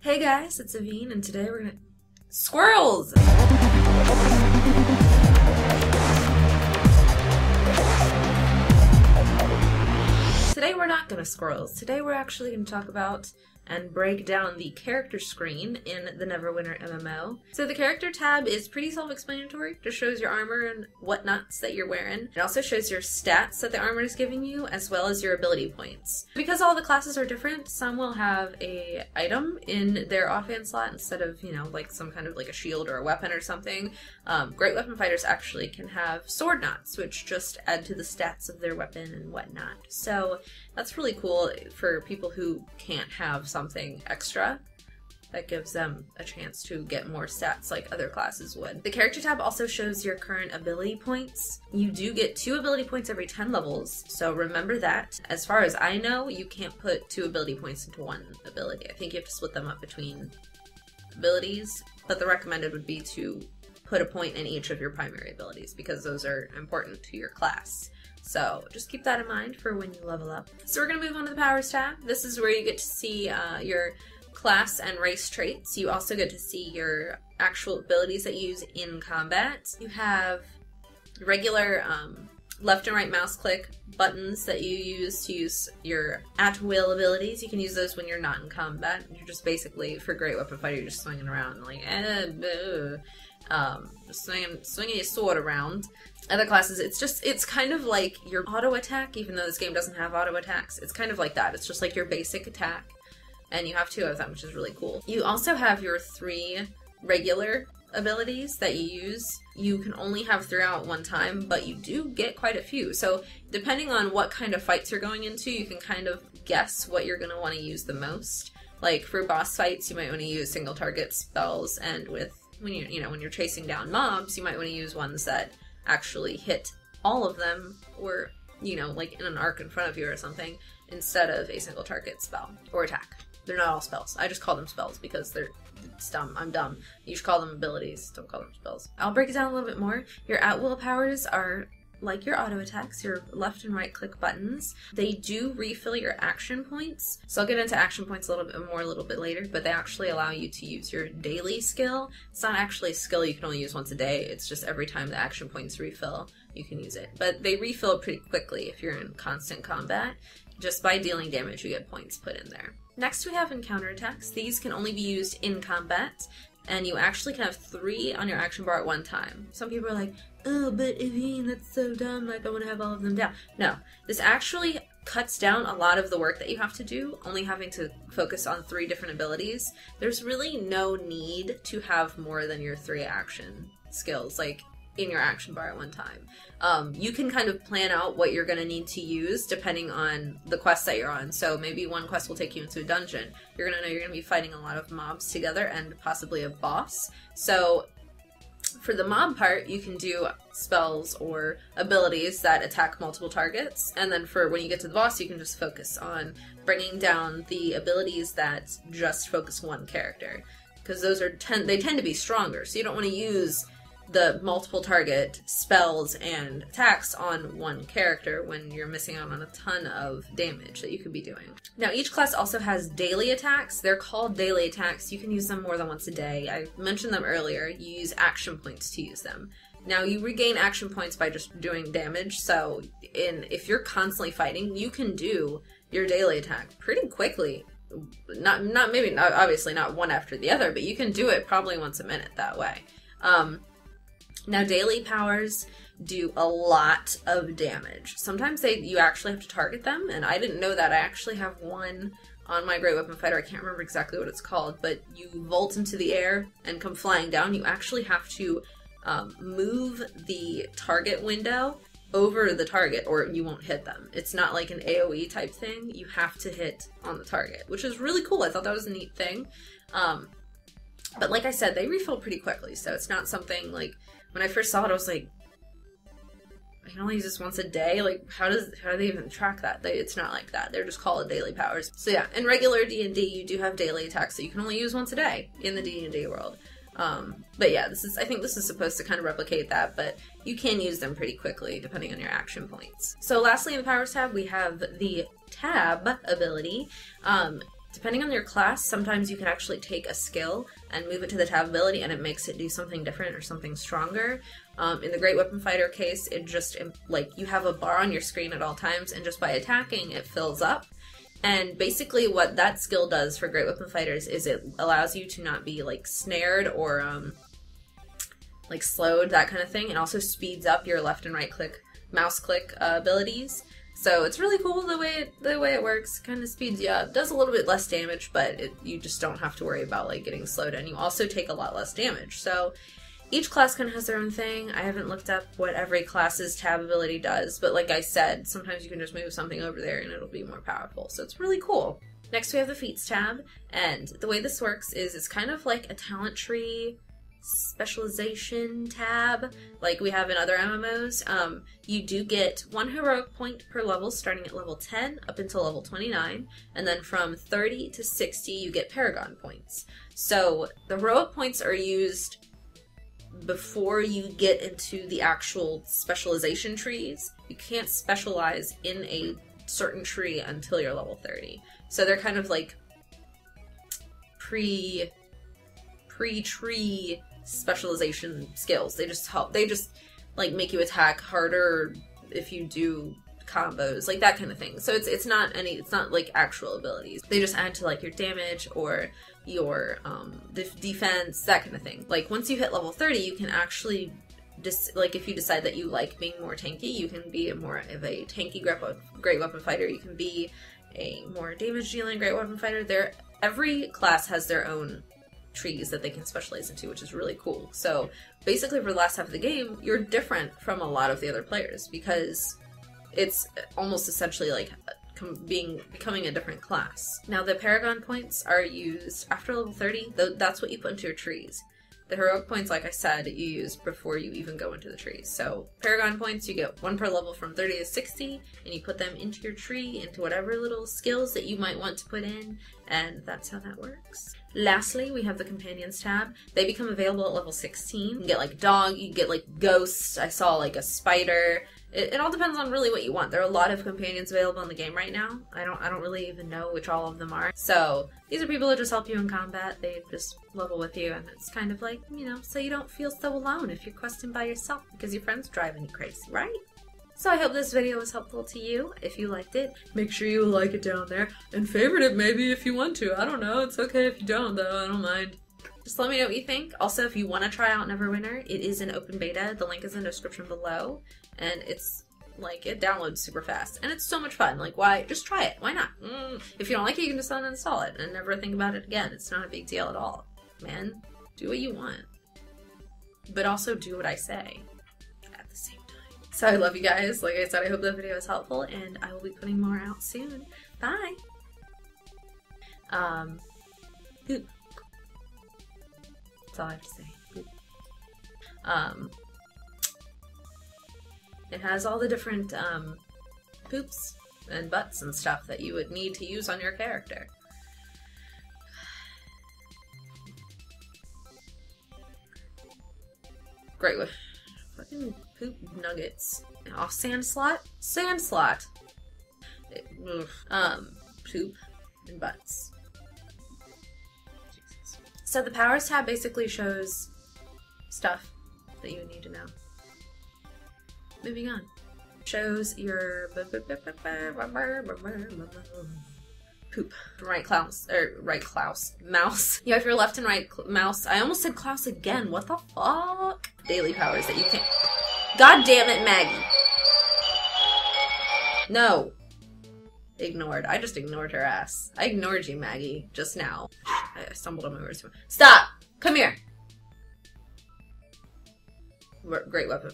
Hey guys, it's Aevynne, and today we're gonna... Squirrels! Today we're not gonna squirrels. Today we're actually gonna talk about and break down the character screen in the Neverwinter MMO. So the character tab is pretty self-explanatory. Just shows your armor and whatnots that you're wearing. It also shows your stats that the armor is giving you, as well as your ability points. Because all the classes are different, some will have a item in their offhand slot instead of, you know, like some kind of like a shield or a weapon or something. Great weapon fighters actually can have sword knots, which just add to the stats of their weapon and whatnot. So that's really cool for people who can't have something extra. That gives them a chance to get more stats like other classes would. The character tab also shows your current ability points. You do get 2 ability points every 10 levels, so remember that. As far as I know, you can't put 2 ability points into one ability. I think you have to split them up between abilities, but the recommended would be to put a point in each of your primary abilities because those are important to your class. So just keep that in mind for when you level up. So we're going to move on to the Powers tab. This is where you get to see your class and race traits. You also get to see your actual abilities that you use in combat. You have regular left and right mouse click buttons that you use your at-will abilities. You can use those when you're not in combat. You're just basically, for Great Weapon Fighter, you're just swinging around like, just swinging your sword around. Other classes, it's kind of like your auto attack, even though this game doesn't have auto attacks. It's kind of like that. It's just like your basic attack, and you have 2 of them, which is really cool. You also have your 3 regular abilities that you use. You can only have 3 out at one time, but you do get quite a few. So depending on what kind of fights you're going into, you can kind of guess what you're going to want to use the most. Like for boss fights, you might want to use single target spells, and when you're chasing down mobs, you might want to use ones that actually hit all of them, or like in an arc in front of you or something, instead of a single target spell or attack. They're not all spells. I just call them spells because it's dumb. I'm dumb. You should call them abilities. Don't call them spells. I'll break it down a little bit more. Your at-will powers are like your auto attacks, your left and right click buttons. They do refill your action points. So I'll get into action points a little bit later, but they actually allow you to use your daily skill. It's not actually a skill you can only use once a day. It's just every time the action points refill, you can use it. But they refill pretty quickly if you're in constant combat. Just by dealing damage, you get points put in there. Next we have encounter attacks. These can only be used in combat, and you actually can have 3 on your action bar at one time. Some people are like, oh, but Aevynne, that's so dumb, like I want to have all of them down. No, this actually cuts down a lot of the work that you have to do, only having to focus on 3 different abilities. There's really no need to have more than your 3 action skills, like in your action bar at one time. You can kind of plan out what you're going to need to use depending on the quest that you're on. So maybe one quest will take you into a dungeon. You're going to know you're going to be fighting a lot of mobs together and possibly a boss. So for the mob part, you can do spells or abilities that attack multiple targets. And then for when you get to the boss, you can just focus on bringing down the abilities that just focus one character. Because those they tend to be stronger. So you don't want to use the multiple target spells and attacks on one character when you're missing out on a ton of damage that you could be doing. Now each class also has daily attacks. They're called daily attacks. You can use them more than once a day. I mentioned them earlier. You use action points to use them. Now you regain action points by just doing damage, so if you're constantly fighting, you can do your daily attack pretty quickly. Obviously not one after the other, but you can do it probably once a minute that way. Now daily powers do a lot of damage. Sometimes you actually have to target them, and I didn't know that. I actually have one on my Great Weapon Fighter. I can't remember exactly what it's called, but you vault into the air and come flying down. You actually have to move the target window over the target or you won't hit them. It's not like an AoE type thing. You have to hit on the target, which is really cool. I thought that was a neat thing. But like I said, they refill pretty quickly, so it's not something like, when I first saw it, I was like, I can only use this once a day? Like, how do they even track that? It's not like that. They're just called daily powers. So yeah, in regular D&D, you do have daily attacks that you can only use once a day in the D&D world. But yeah, I think this is supposed to kind of replicate that, but you can use them pretty quickly depending on your action points. So lastly in the Powers tab, we have the Tab ability. Depending on your class, sometimes you can actually take a skill and move it to the tab ability and it makes it do something different or something stronger. In the Great Weapon Fighter case, it just, like, you have a bar on your screen at all times, and just by attacking, it fills up. And basically what that skill does for Great Weapon Fighters is it allows you to not be, like, snared or, like, slowed, that kind of thing. It also speeds up your left and right click, mouse click abilities. So it's really cool the way it works. Kind of speeds you up. Does a little bit less damage, but you just don't have to worry about, like, getting slowed, and you also take a lot less damage. So each class kind of has their own thing. I haven't looked up what every class's tab ability does, but like I said, sometimes you can just move something over there and it'll be more powerful. So it's really cool. Next we have the feats tab, and the way this works is it's kind of like a talent tree specialization tab like we have in other MMOs. You do get 1 heroic point per level starting at level 10 up until level 29, and then from 30 to 60 you get Paragon points. So the heroic points are used before you get into the actual specialization trees. You can't specialize in a certain tree until you're level 30. So they're kind of like pre-tree specialization skills. They just help. They just like make you attack harder if you do combos, like that kind of thing. So it's not like actual abilities. They just add to like your damage or your defense, that kind of thing. Like once you hit level 30, you can actually like if you decide that you like being more tanky, you can be more of a tanky great weapon fighter. You can be a more damage dealing great weapon fighter. Every class has their own trees that they can specialize into, which is really cool. So basically for the last half of the game, you're different from a lot of the other players because it's almost essentially like becoming a different class. Now the Paragon points are used after level 30. That's what you put into your trees. The heroic points, like I said, you use before you even go into the trees. So Paragon points, you get 1 per level from 30 to 60, and you put them into your tree, into whatever little skills that you might want to put in, and that's how that works. Lastly, we have the Companions tab. They become available at level 16. You can get like dog, you get like ghosts, I saw like a spider. It all depends on really what you want. There are a lot of companions available in the game right now. I don't really even know which all of them are. So these are people that just help you in combat. They just level with you, and it's kind of like, you know, so you don't feel so alone if you're questing by yourself because your friend's driving you crazy, right? So I hope this video was helpful to you. If you liked it, make sure you like it down there and favorite it maybe if you want to. I don't know. It's okay if you don't though. I don't mind. Just let me know what you think. Also, if you want to try out Neverwinter, it is in open beta. The link is in the description below. And it's like, it downloads super fast. And it's so much fun. Like, why? Just try it. Why not? If you don't like it, you can just uninstall it and never think about it again. It's not a big deal at all. Man, do what you want. But also do what I say at the same time. So I love you guys. Like I said, I hope the video was helpful, and I will be putting more out soon. Bye! Poop. That's all I have to say. Poop. It has all the different poops and butts and stuff that you would need to use on your character. Great with fucking poop nuggets. Oh, sand slot? Sand slot! Poop and butts. Jesus. So the powers tab basically shows stuff that you need to know. Moving on. Shows your poop. Mouse. You have your left and right mouse. I almost said Klaus again. What the fuck? Daily powers that you can't. God damn it, Maggie. No. Ignored. I just ignored her ass. I ignored you, Maggie, just now. I stumbled on my words. Stop! Come here! Great weapon.